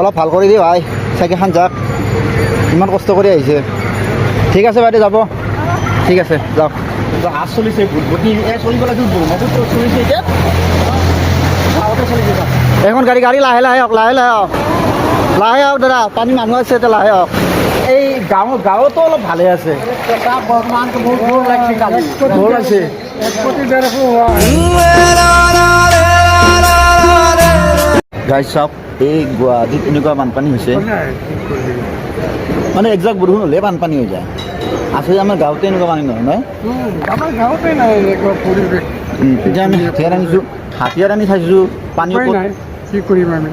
অলপ ভাল কৰি দিওঁ ভাই চাইকেলখন যাক ইমান কষ্ট কৰি আহিছে ঠিক আছে বাইদেউ যাব ঠিক আছে যাওক আজ চলিছে ভুটভুটি চলিব লাগিব ব্ৰহ্মপুত্ৰ চলিছে এতিয়া এখন গাড়ী গাড়ী লাহে লাহে আহক লাহে লাহে আহক লাহে আহক দাদা পানী মানুহ আছে এতিয়া লাহে আহক এই গাঁৱতো অলপ ভালে আছে বহুত আছে গাইজ চাওক এই গুৱাহাটীত এনেকুৱা বানপানী হৈছে মানে একজাক বৰষুণ হ'লে বানপানী হৈ যায় আচলতে আমাৰ গাঁৱতে এনেকুৱা পানী নহয় নহয় আমাৰ গাঁৱতে নাই এনেকুৱা পৰিৱেশ এতিয়া আমি হাতীয়াৰ আনিছোঁ হাতীয়াৰ আনি চাইছোঁ পানী নাই কি কৰিম আমি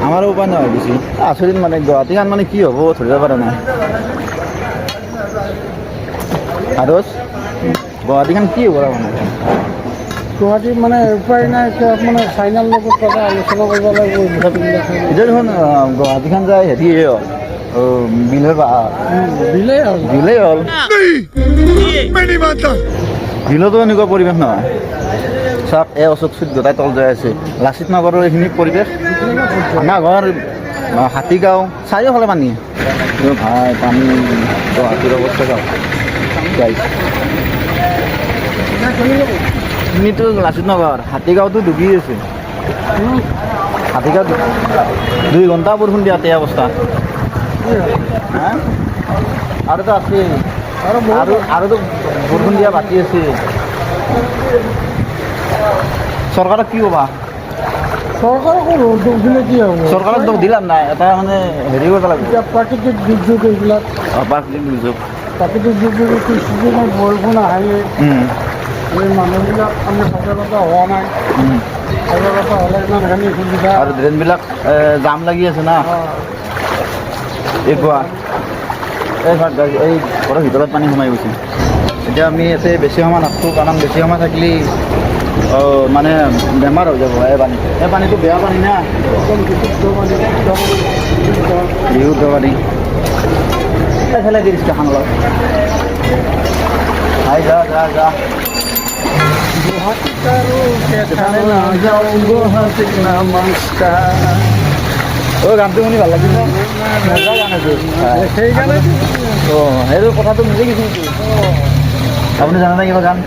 আমাৰো উপায় নহয় বেছি আচৰিত মানে গুৱাহাটীখন মানে কি হ'ব ধৰিব পৰা নাই আৰু গুৱাহাটীখন কি হ'ব মানে গুৱাহাটীত মানে উপায় নাই মানে চাইনাৰ লগত কথা আলোচনা কৰিব লাগিব এতিয়া দেখোন গুৱাহাটীখন যায় হেৰি বিলৰ দিলেই হ'ল বিলেই হ'ল বিলতো এনেকুৱা পৰিৱেশ নহয় চাওক এই অশোক চুট গোটাই তল যাই আছে লাচিত নগৰৰ এইখিনি পৰিৱেশ আমাৰ ঘৰ হাতীগাঁও চাৰিওফালে পানী ভাই পানী গুৱাহাটীৰ অৱস্থা চাওক এইখিনিতো লাচিত নগৰ হাতীগাঁওতো ডুবি আছে হাতীগাঁও 2 ঘণ্টা বৰষুণ দিয়াতে অৱস্থা আৰুতো আছে আৰুতো বৰষুণ দিয়া বাকী আছে চৰকাৰক কি ক'বা চৰকাৰকো দুখ দিলে কি হ'ব চৰকাৰক দুখ দিলাম নাই এটা মানে হেৰি কৰিব লাগিব এতিয়া প্ৰাকৃতিক দুৰ্যোগ এইবিলাক প্ৰাকৃতিক দুৰ্যোগ কিছুদিনত বৰষুণ আহিলে এই মানুহবিলাক আমি সজাগতা হোৱা নাই সজাগতা হ'লে ইমানখিনি সুবিধা আৰু ড্ৰেইনবিলাক জাম লাগি আছে না এই কোৱা এই ঘৰৰ ভিতৰত পানী সোমাই গৈছে এতিয়া আমি ইয়াতে বেছি সময় নাথাকোঁ কাৰণ বেছি সময় থাকিলে মানে বেমাৰ হৈ যাব এই পানীটো বেয়া পানী না একদম বিশুদ্ধ পানী বিশুদ্ধ পানী খেলাই দি দিছোঁ এখন অলপ যা যা যা গুৱাহাটীত আৰু নাযাওঁ গুৱাহাটীত নমস্কাৰ গানটো শুনি ভাল লাগিছে মজা গান আছে সেইকাৰণে সেইটো কথাটো নিজে কিছু আপুনি জানে কিবা গান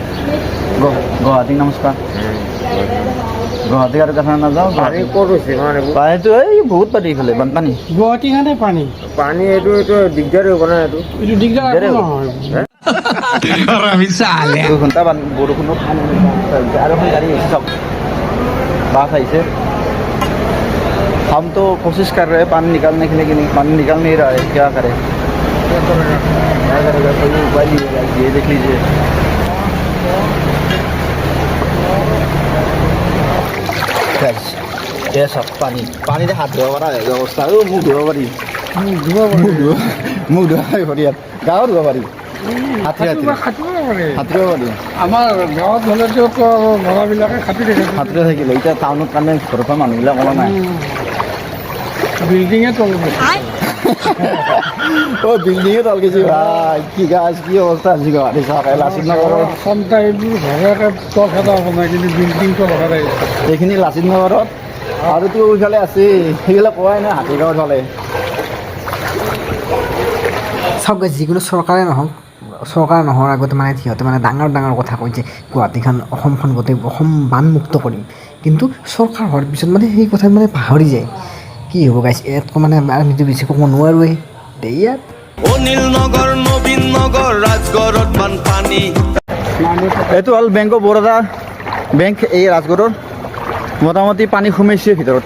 গুৱাহাটী নমস্কাৰ গুৱাহাটী আৰু কথা নাযাওঁ পানী ক'ত হৈছে মানে পানীটো এই বহুত পানী ইফালে বানপানী গুৱাহাটীখনে পানী এইটো দিগদাৰ হ'ব না এইটো দিগদাৰ নহয় 2 ঘণ্টা বৰষুণত আৰু এখন গাড়ী আহিছে চাওক বাছ আহিছে हम तो कोशिश कर रहे हैं पानी निकालने के लिए पानी निकल नहीं रहा है क्या करें क्या करेगा कोई उपाय नहीं है ये देख लीजिए ये सब पानी पानी से हाथ धोवा है व्यवस्था मुख धोवा पारी मुख धोवा पारी गाँव धोवा पारी সাঁতুৰিব পাৰি সাঁতুৰিব পাৰি আমাৰ গাঁৱত হ'লেতো ল'ৰাবিলাকে সাঁতুৰি থাকিলে এতিয়া টাউনত কাৰণে ঘৰৰ পৰা মানুহবিলাক অনা নাই বিল্ডিঙে তল বিল্ডিঙে তল গেছি ভাই কি গাছ কি অৱস্থা আছে গুৱাহাটী চৰকাৰে লাচিত নগৰৰ সন্তা এইবোৰ ঘৰতে তল খেদা হ'ব নাই কিন্তু বিল্ডিং তল খেদাই এইখিনি লাচিত নগৰত আৰুতো ইফালে আছে সেইবিলাক কোৱাই নাই হাতীগাঁৱত ফালে চাওক যিকোনো চৰকাৰে নোহোৱাৰ আগতে মানে সিহঁতে মানে ডাঙৰ কথা কয় যে গুৱাহাটীখন অসমখন গোটেই অসম বানমুক্ত কৰিম কিন্তু চৰকাৰ হোৱাৰ পিছত মানে সেই কথা মানে পাহৰি যায় কি হ'ব গাইছ ইয়াত মানে আমিতো বেছি ক'ব নোৱাৰোৱেই ইয়াত অনিল নগৰ নবীন নগৰ ৰাজগড়ত বানপানী এইটো হ'ল বেংক অফ বৰোদা বেংক এই ৰাজগড়ৰ মোটামুটি পানী সোমাইছে ভিতৰত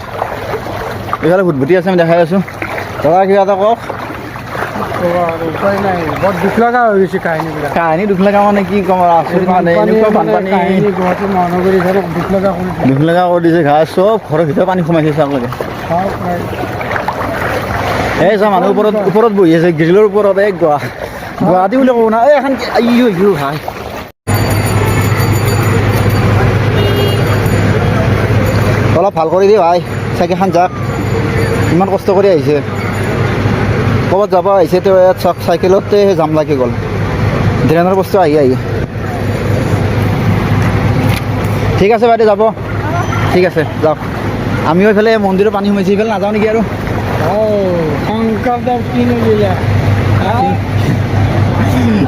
এইফালে ভুটভুটি আছে আমি দেখাই আছোঁ দাদা কিবা এটা কওক উপায় নাই বৰ দুখ লগা হৈ গৈছে কাহিনীবিলাক কাহিনী দুখ লগা মানে কি ক'ম আৰু আচৰিত মানে এনেকুৱা বানপানী গুৱাহাটী মহানগৰীখনক দুখ লগা কৰি দিছে ঘাঁহ চব ঘৰৰ ভিতৰত পানী সোমাইছে চাওক লাগে এই চা মানুহ ওপৰত বহি আছে গ্ৰিলৰ ওপৰত এই গুৱাহাটী বুলি ক'ব না এই এখন ভাই অলপ ভাল কৰি দিওঁ ভাই চাইকেলখন যাক ইমান কষ্ট কৰি আহিছে ক'ৰবাত যাব আহিছে তেওঁ ইয়াত চাওক চাইকেলতে জাম লাগি গ'ল ড্ৰেইনৰ বস্তু আহি ঠিক আছে বাইদেউ যাব ঠিক আছে যাওক আমিও এইফালে মন্দিৰৰ পানী সোমাইছে এইফালে নাযাওঁ নেকি আৰু শংকৰদেৱ কিনো দিলে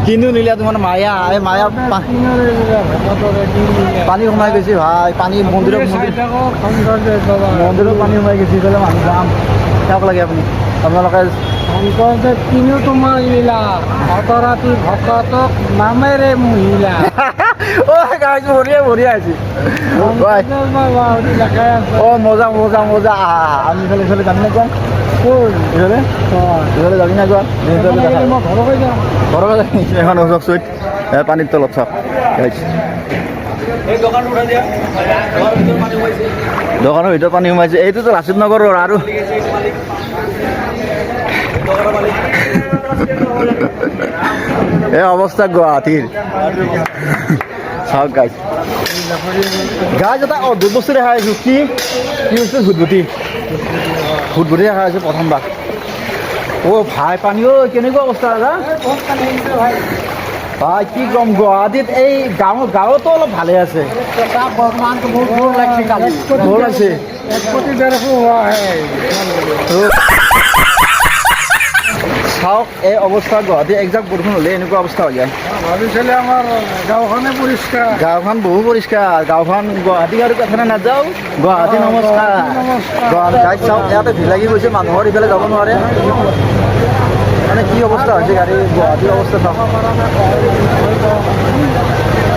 কিনো নিলে তোমাৰ মায়া এই মায়া কিনো দিলে ভকতৰে কিনো দিলে পানী সোমাই গৈছে ভাই পানী মন্দিৰত চাই থাকক শংকৰদেৱ বাবা মন্দিৰত পানী সোমাই গৈছে ইফালে মানুহ যাম চাওক লাগে আপুনি আপোনালোকে শংকৰদেৱ কিনো তোমাৰ লীলা অতৰাতি ভকতক নামেৰে মহিলা বঢ়িয়া বঢ়িয়া আছে শংকৰদেৱ বাবা দেখাই আছে অ মজা মজা মজা আমি ইফালে ইফালে যাবি না কোৱা কোন ইফালে ইফালে যাবি না কোৱা মই ঘৰলৈ যাম ঘৰৰ এখন অশোক চুইট পানীৰ তলত চাওক দোকানৰ ভিতৰত পানী সোমাইছে এইটোতো লাচিত নগৰৰ আৰু এই অৱস্থা গুৱাহাটীৰ চাওক গাইজ গাইজ এটা অদ্ভুত বস্তু দেখা পাইছোঁ কি বস্তু ভুটভুটি ভুটভুটি দেখা পাইছোঁ প্ৰথমবাৰ অ' ভাই পানী অ' কেনেকুৱা অৱস্থা দাদা ভাই কি ক'ম গুৱাহাটীত এই গাঁৱতো অলপ ভালে আছে বৰ্তমানটো বহুত দূৰ লাগিছে কালি ভাল আছে 1 কোটি 1.5 হোৱা হে চাওক এই অৱস্থা গুৱাহাটী একজাক বৰষুণ হ'লে এনেকুৱা অৱস্থা হৈ যায় ভাবিছিলে আমাৰ গাঁওখনে পৰিষ্কাৰ গাঁওখন বহু পৰিষ্কাৰ গাঁওখন গুৱাহাটী আৰু কথানে নাযাওঁ গুৱাহাটী নমস্কাৰ গুৱাহাটী গাড়ীত চাওক ইয়াতে ভিৰ লাগি গৈছে মানুহৰ ইফালে যাব নোৱাৰে মানে কি অৱস্থা হৈছে গাড়ী গুৱাহাটীৰ অৱস্থা চাওক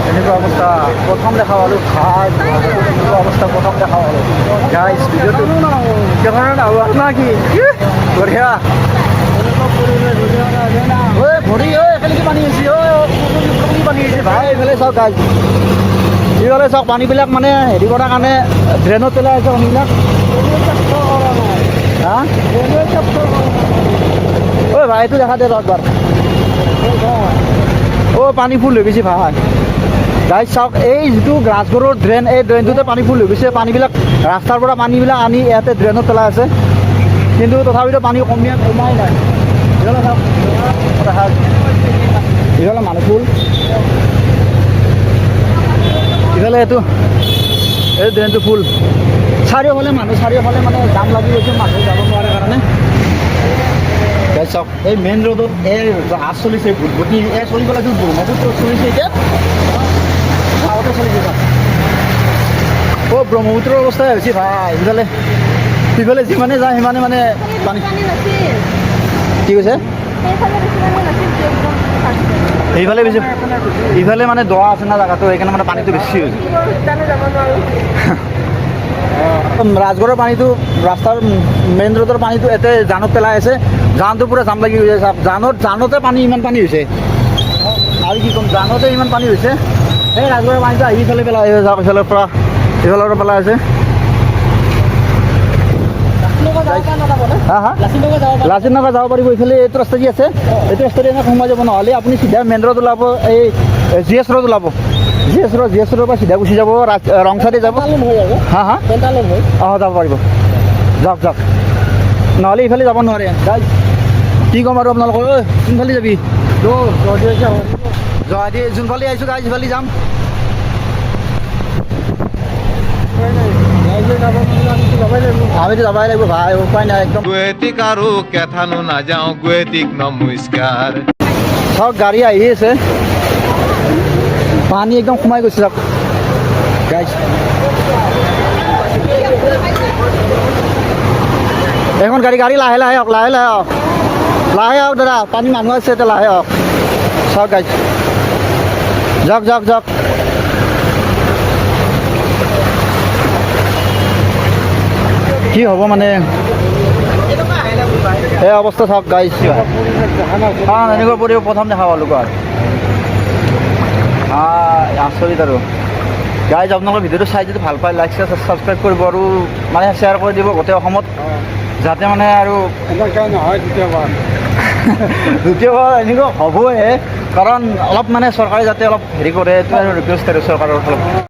এনেকুৱা অৱস্থা প্ৰথম দেখা পালোঁ ভাই এনেকুৱা অৱস্থা প্ৰথম দেখা পালোঁ গাইজ ভিডিঅ'টো কেমেৰা নাহোৱা না কি বঢ়িয়া ঐ ভৰি ঐ এফালে কি পানী হৈছে ঐ পানী হৈছে ভাই এইফালে চাওক গাইজ এইফালে চাওক পানীবিলাক মানে হেৰি কৰাৰ কাৰণে ড্ৰেইনত পেলাই আছে পানীবিলাক হা ঐ ভাই এইটো দেখা দে একবাৰ অ' পানী ফুল হৈ গৈছে ভাই গাইজ চাওক এই যিটো ৰাজগড়ৰ ড্ৰেইন এই ড্ৰেইনটোতে পানী ফুল হৈ গৈছে পানীবিলাক ৰাস্তাৰ পৰা পানীবিলাক আনি ইয়াতে ড্ৰেইনত পেলাই আছে কিন্তু তথাপিতো পানী কমাই নাই ইফালে চাওক ইফালে মানুহ ফুল ইফালে এইটো এই ড্ৰেইনটো ফুল চাৰিওফালে মানুহ চাৰিওফালে মানে জাম লাগি গৈছে মানুহ যাব নোৱাৰে কাৰণে চাওক এই মেইন ৰোডত এই জাহাজ চলিছে ভুটভুটি এই চলিব লাগিছিল ব্ৰহ্মপুত্ৰ চলিছে এতিয়া গাঁৱতে চলিছে তাত অ' ব্ৰহ্মপুত্ৰৰ অৱস্থাই হৈছে ভাই সিফালে যিমানে যায় সিমানে মানে পানী কি কৈছে এইফালে বেছি ইফালে মানে দ আছে না জেগাটো সেইকাৰণে মানে পানীটো বেছি হৈছে ৰাজগড়ৰ পানীটো ৰাস্তাৰ মেইন ৰোডৰ পানীটো ইয়াতে জানত পেলাই আছে জানটো পূৰা জাম লাগি গৈছে জানতে পানী ইমান পানী হৈছে আৰু কি ক'ম জানতে ইমান পানী হৈছে সেই ৰাজগড়ৰ পানীটো আহি ইফালে পেলাই যাওক ইফালৰ পৰা পেলাই আছে হা হা লাচিত নগৰ যাব পাৰিব এইফালে এইটো ৰাস্তা যি আছে এইটো ৰাস্তাতে এনেকৈ সোমাই যাব নহ'লে আপুনি চিধা মেইন ৰোড ওলাব এই GS ৰোড ওলাব GS ৰোডৰ পৰা চিধা গুচি যাব ৰং চাইডে যাব হা হা অঁ যাব পাৰিব যাওক নহ'লে ইফালে যাব নোৱাৰে গাইজ কি ক'ম আৰু আপোনালোকৰ ঐ কোনফালে যাবি গুৱাহাটী যোনফালে আহিছোঁ গাইজ সিফালে যাম আমিতো যাবাই লাগিব ভাই উপায় নাই একদম গুৱাহাটীক আৰু কেথানো নাযাওঁ গুৱাহাটীক নমস্কাৰ চাওক গাড়ী আহি আছে পানী একদম সোমাই গৈছে চাওক গাইজ এখন গাড়ী লাহে লাহে আহক লাহে আহক দাদা পানী মানুহ আছে এতিয়া লাহে আহক চাওক গাইজ যাওক কি হ'ব মানে এই অৱস্থা চাওক গাইজ এনেকুৱা পৰিৱেশ প্ৰথম দেখা পালোঁ আৰু আচৰিত আৰু গাইজ আপোনালোকৰ ভিডিঅ'টো চাই যদি ভাল পায় লাইক ছাবস্ক্ৰাইব কৰিব আৰু মানে শ্বেয়াৰ কৰি দিব গোটেই অসমত যাতে মানে আৰু নহয় দ্বিতীয়বাৰ এনেকুৱা হ'বই কাৰণ অলপ মানে চৰকাৰে যাতে অলপ হেৰি কৰে এইটো আৰু ৰিকুৱেষ্ট আৰু চৰকাৰৰ ফালত